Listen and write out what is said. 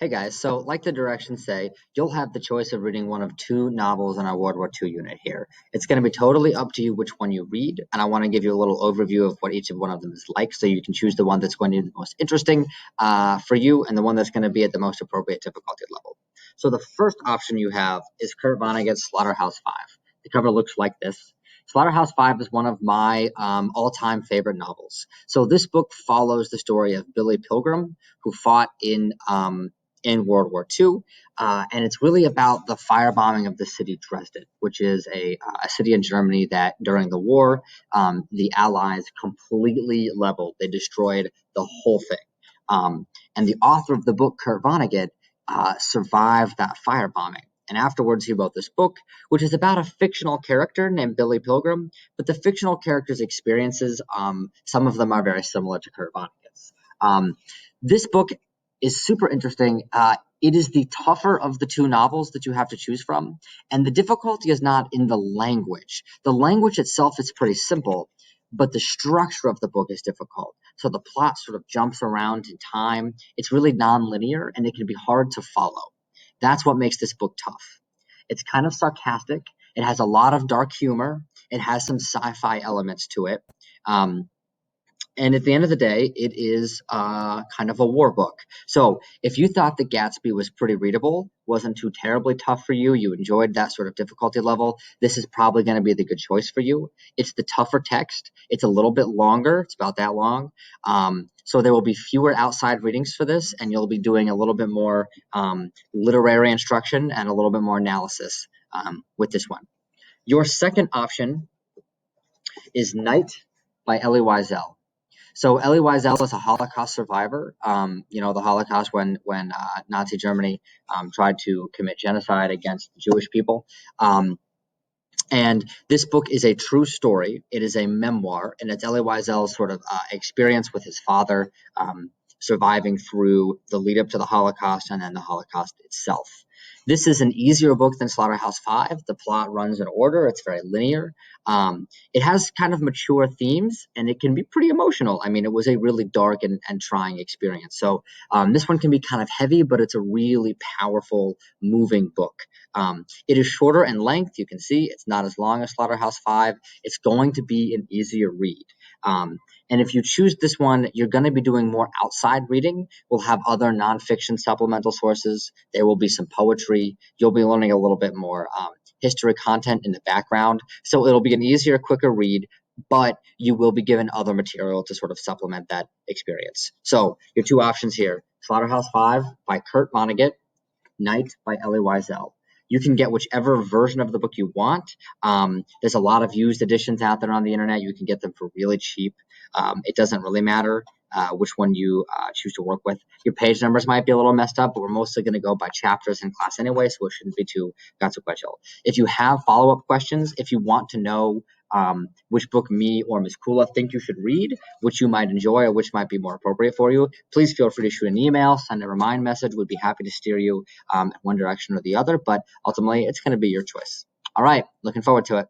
Hey guys, so like the directions say, you'll have the choice of reading one of two novels in our World War II unit here. It's going to be totally up to you which one you read, and I want to give you a little overview of what each of one of them is like, so you can choose the one that's going to be the most interesting for you and the one that's going to be at the most appropriate difficulty level. So the first option you have is Kurt Vonnegut's Slaughterhouse-Five. The cover looks like this. Slaughterhouse-Five is one of my all-time favorite novels. So this book follows the story of Billy Pilgrim, who fought in World War II, and it's really about the firebombing of the city Dresden, which is a city in Germany that during the war, the Allies completely leveled. They destroyed the whole thing. And the author of the book, Kurt Vonnegut, survived that firebombing. And afterwards, he wrote this book, which is about a fictional character named Billy Pilgrim. But the fictional character's experiences, some of them are very similar to Kurt Vonnegut's. This book is super interesting. It is the tougher of the two novels that you have to choose from. And the difficulty is not in the language. The language itself is pretty simple, but the structure of the book is difficult. So the plot sort of jumps around in time. It's really nonlinear, and it can be hard to follow. That's what makes this book tough. It's kind of sarcastic. It has a lot of dark humor. It has some sci-fi elements to it. And at the end of the day, it is kind of a war book. So if you thought that Gatsby was pretty readable, wasn't too terribly tough for you, you enjoyed that sort of difficulty level, this is probably going to be the good choice for you. It's the tougher text. It's a little bit longer. It's about that long. So there will be fewer outside readings for this, and you'll be doing a little bit more literary instruction and a little bit more analysis with this one. Your second option is Night by Elie Wiesel. So Elie Wiesel is a Holocaust survivor. The Holocaust when Nazi Germany tried to commit genocide against the Jewish people. And this book is a true story. It is a memoir, and it's Elie Wiesel's sort of experience with his father surviving through the lead up to the Holocaust and then the Holocaust itself. This is an easier book than Slaughterhouse-Five. The plot runs in order. It's very linear. It has kind of mature themes, and it can be pretty emotional. I mean, it was a really dark and trying experience. So this one can be kind of heavy, but it's a really powerful, moving book. It is shorter in length. You can see it's not as long as Slaughterhouse-Five. It's going to be an easier read. And if you choose this one, you're going to be doing more outside reading. We'll have other nonfiction supplemental sources. There will be some poetry. You'll be learning a little bit more history content in the background. So it'll be an easier, quicker read, but you will be given other material to sort of supplement that experience. So your two options here, Slaughterhouse-Five by Kurt Vonnegut, Night by Elie Wiesel. You can get whichever version of the book you want. There's a lot of used editions out there on the internet. You can get them for really cheap. It doesn't really matter which one you choose to work with. Your page numbers might be a little messed up, but we're mostly going to go by chapters in class anyway, so it shouldn't be too consequential. If you have follow-up questions, if you want to know which book me or Ms. Kula think you should read, which you might enjoy or which might be more appropriate for you, please feel free to shoot an email, send a remind message. We'd be happy to steer you in one direction or the other, but ultimately it's going to be your choice. All right, looking forward to it.